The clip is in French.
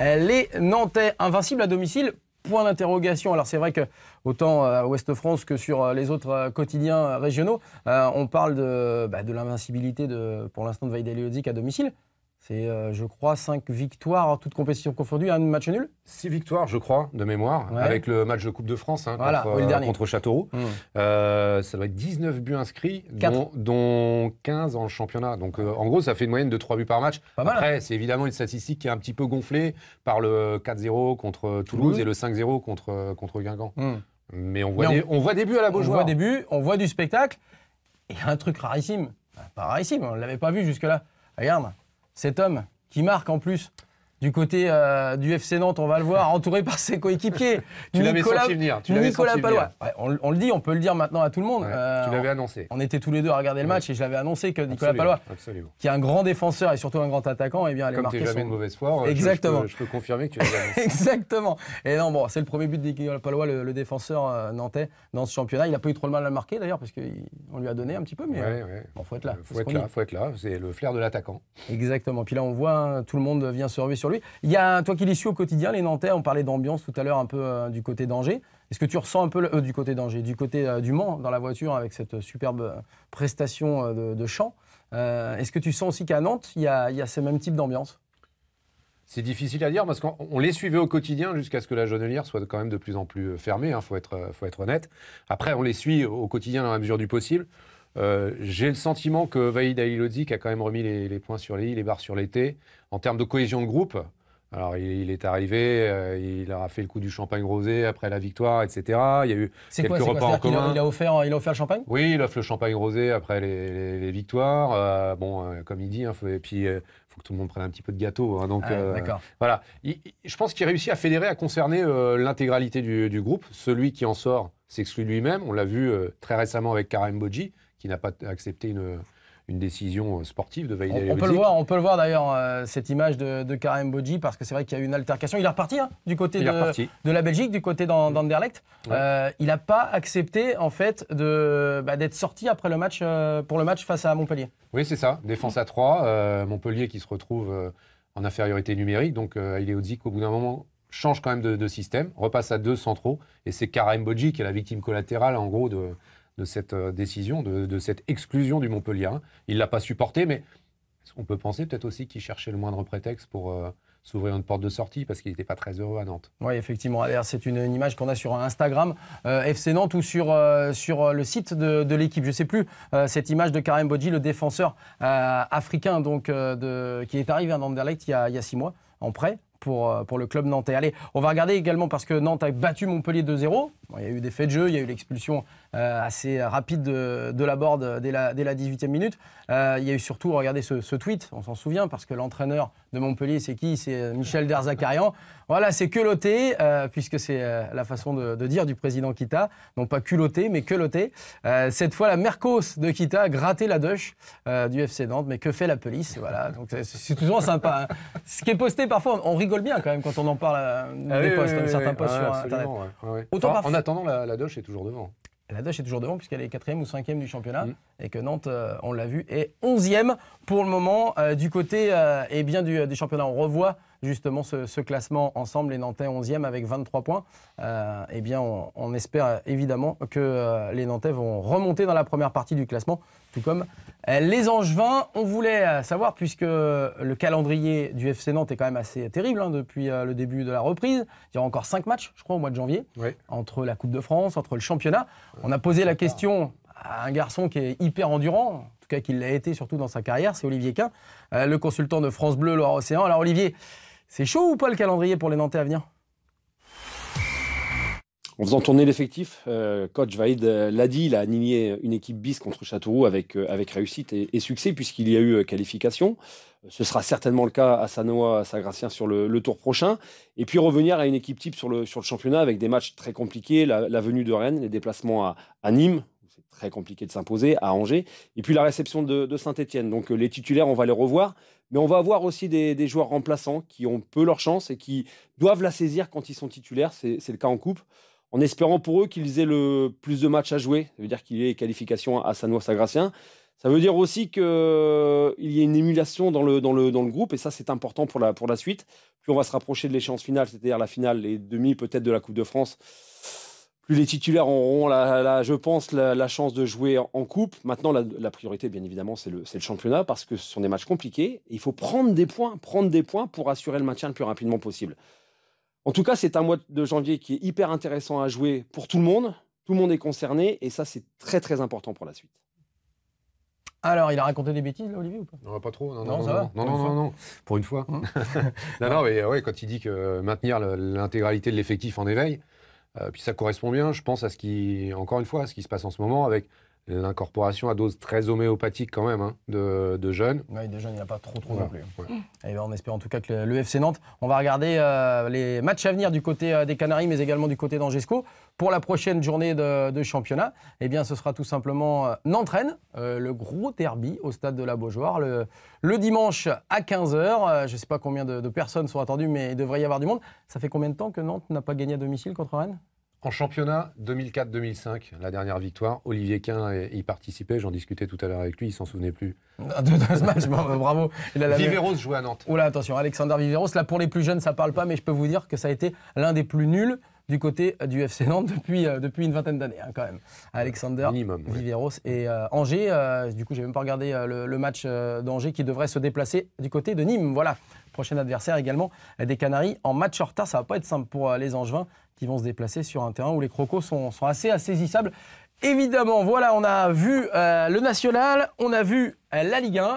les Nantais. Invincibles à domicile, point d'interrogation. Alors c'est vrai que autant à Ouest France que sur les autres quotidiens régionaux, on parle de l'invincibilité pour l'instant de Wydad Ludic à domicile. C'est, je crois, 5 victoires, toutes compétitions confondues, un match nul. 6 victoires, je crois, de mémoire, avec le match de Coupe de France contre Châteauroux. Ça doit être 19 buts inscrits, dont 15 en championnat. Donc, en gros, ça fait une moyenne de 3 buts par match. Après, c'est évidemment une statistique qui est un petit peu gonflée par le 4-0 contre Toulouse et le 5-0 contre Guingamp. Mais on voit des buts à la Beaujoire. On voit des buts, on voit du spectacle. Et il y a un truc rarissime. Pas rarissime, on ne l'avait pas vu jusque-là. Regarde. Cet homme qui marque en plus du côté du FC Nantes, on va le voir, entouré par ses coéquipiers. Tu l'avais senti venir. Nicolas Palois. Ouais, on le dit, on peut le dire maintenant à tout le monde. Ouais, tu l'avais annoncé. On était tous les deux à regarder le match et je l'avais annoncé que Nicolas Palois, qui est un grand défenseur et surtout un grand attaquant, eh bien, allait marquer. Comme tu n'es jamais de mauvaise foi, exactement. Je peux confirmer que tu l'avais annoncé. Exactement. Et non, bon, c'est le premier but de Nicolas Palois, le défenseur nantais dans ce championnat. Il n'a pas eu trop de mal à le marquer d'ailleurs parce qu'on lui a donné un petit peu, mais bon, faut être là. Faut être là. C'est le flair de l'attaquant. Exactement. Puis là, on voit, tout le monde vient se ruer sur lui. Il y a toi qui les suis au quotidien, les Nantais, on parlait d'ambiance tout à l'heure un peu du côté d'Angers. Est-ce que tu ressens un peu du côté d'Angers, du côté du Mans dans la voiture avec cette superbe prestation de chant? Est-ce que tu sens aussi qu'à Nantes, il y a ce même type d'ambiance? C'est difficile à dire parce qu'on les suivait au quotidien jusqu'à ce que la Jaunelière soit quand même de plus en plus fermée, faut être honnête. Après, on les suit au quotidien dans la mesure du possible. J'ai le sentiment que Wydad Ludic a quand même remis les points sur les i, les barres sur les t. En termes de cohésion de groupe, alors il est arrivé, il a fait le coup du champagne rosé après la victoire, etc. Il y a eu quelques repas en commun. Il a offert le champagne? Oui, il offre le champagne rosé après les victoires. Comme il dit, et puis faut que tout le monde prenne un petit peu de gâteau. Donc voilà. Je pense qu'il réussit à fédérer, à concerner l'intégralité du groupe. Celui qui en sort s'exclut lui-même. On l'a vu très récemment avec Karim Bodji, qui n'a pas accepté une décision sportive de Wydad Ludic. On peut le voir d'ailleurs, cette image de Karim Bodji, parce que c'est vrai qu'il y a eu une altercation. Il est reparti du côté de la Belgique, du côté d'Anderlecht. Ouais. Il n'a pas accepté en fait d'être sorti après le match, pour le match face à Montpellier. Oui, c'est ça. Défense à 3. Montpellier qui se retrouve en infériorité numérique. Donc Wydad Ludic, au bout d'un moment, change quand même de système, repasse à 2 centraux. Et c'est Karim Bodji qui est la victime collatérale, en gros, de cette décision, de cette exclusion du Montpellier. Il ne l'a pas supporté, mais on peut penser peut-être aussi qu'il cherchait le moindre prétexte pour s'ouvrir une porte de sortie parce qu'il n'était pas très heureux à Nantes. Oui, effectivement. C'est une image qu'on a sur Instagram FC Nantes ou sur le site de l'équipe. Je ne sais plus, cette image de Karim Bodji, le défenseur africain donc, qui est arrivé à Anderlecht il y a 6 mois en prêt pour le club nantais. Allez, on va regarder également parce que Nantes a battu Montpellier 2-0. Il y a eu des faits de jeu, il y a eu l'expulsion assez rapide de Laborde dès la 18e minute. Il y a eu surtout, regardez ce tweet, on s'en souvient, parce que l'entraîneur de Montpellier, c'est qui? C'est Michel Derzakarian. Voilà, c'est culotté, puisque c'est la façon de dire du président Kita. Non pas culotté, mais culotté. Cette fois, la Mercos de Kita a gratté la douche du FC Nantes. Mais que fait la police? Voilà, donc c'est toujours sympa. Ce qui est posté parfois, on rigole bien quand même quand on en parle des posts, certains posts sur Internet. En attendant, la douche est toujours devant. La Doche est toujours devant puisqu'elle est 4e ou 5e du championnat et que Nantes, on l'a vu, est 11e pour le moment du côté du championnat. On revoit justement ce classement ensemble, les Nantais 11e avec 23 points. On espère évidemment que les Nantais vont remonter dans la première partie du classement, tout comme les Angevins. On voulait savoir, puisque le calendrier du FC Nantes est quand même assez terrible depuis le début de la reprise. Il y aura encore 5 matchs, je crois, au mois de janvier, entre la Coupe de France, entre le championnat. On a posé la question à un garçon qui est hyper endurant, en tout cas qui l'a été surtout dans sa carrière, c'est Olivier Quin, le consultant de France Bleu Loire-Océan. Alors Olivier, c'est chaud ou pas le calendrier pour les Nantais à venir? En faisant tourner l'effectif, coach Vaïd l'a dit, il a aligné une équipe bis contre Châteauroux avec réussite et succès puisqu'il y a eu qualification. Ce sera certainement le cas à Sannois-Sagracien sur le tour prochain. Et puis revenir à une équipe type sur le championnat avec des matchs très compliqués, la venue de Rennes, les déplacements à Nîmes, c'est très compliqué de s'imposer, à Angers, et puis la réception de Saint-Etienne. Donc les titulaires, on va les revoir. Mais on va avoir aussi des joueurs remplaçants qui ont peu leur chance et qui doivent la saisir quand ils sont titulaires. C'est le cas en coupe. En espérant pour eux qu'ils aient le plus de matchs à jouer. Ça veut dire qu'il y ait qualification à Sannois-Sagracien. Ça veut dire aussi qu'il y a une émulation dans le groupe, et ça, c'est important pour la suite. Plus on va se rapprocher de l'échéance finale, c'est-à-dire la finale, les demi peut-être de la Coupe de France, plus les titulaires auront, je pense, la chance de jouer en coupe. Maintenant, la priorité, bien évidemment, c'est le championnat, parce que ce sont des matchs compliqués. Et il faut prendre des points pour assurer le maintien le plus rapidement possible. En tout cas, c'est un mois de janvier qui est hyper intéressant à jouer pour tout le monde. Tout le monde est concerné, et ça, c'est très, très important pour la suite. Alors, il a raconté des bêtises, là, Olivier, ou pas? Non, pas trop. Non, ça va. Non, pour une fois. Non, mais ouais, quand il dit que maintenir l'intégralité de l'effectif en éveil, puis ça correspond bien, je pense, encore une fois, à ce qui se passe en ce moment avec l'incorporation à dose très homéopathique quand même de jeunes. Oui, de jeunes, il n'y en a pas trop Voilà, non plus. ouais. Et ben, on espère en tout cas que le FC Nantes, on va regarder les matchs à venir du côté des Canaries, mais également du côté d'Angesco. Pour la prochaine journée de championnat, eh bien, ce sera tout simplement Nantes-Rennes, le gros derby au stade de la Beaujoire, le dimanche à 15h. Je ne sais pas combien de personnes sont attendues, mais il devrait y avoir du monde. Ça fait combien de temps que Nantes n'a pas gagné à domicile contre Rennes? En championnat, 2004-2005, la dernière victoire. Olivier Quin y participait, j'en discutais tout à l'heure avec lui, il ne s'en souvenait plus. De ce match, bravo. Viveros jouait à Nantes. Oula, attention, Alexander Viveros. Là, pour les plus jeunes, ça ne parle pas, mais je peux vous dire que ça a été l'un des plus nuls du côté du FC Nantes depuis une vingtaine d'années, hein, quand même. Alexander Viveros et Angers. Du coup, je n'ai même pas regardé le match d'Angers qui devrait se déplacer du côté de Nîmes. Voilà, prochain adversaire également des Canaries. En match en retard, ça ne va pas être simple pour les Angevins qui vont se déplacer sur un terrain où les crocos sont assez insaisissables. Évidemment, voilà, on a vu le National, on a vu la Ligue 1.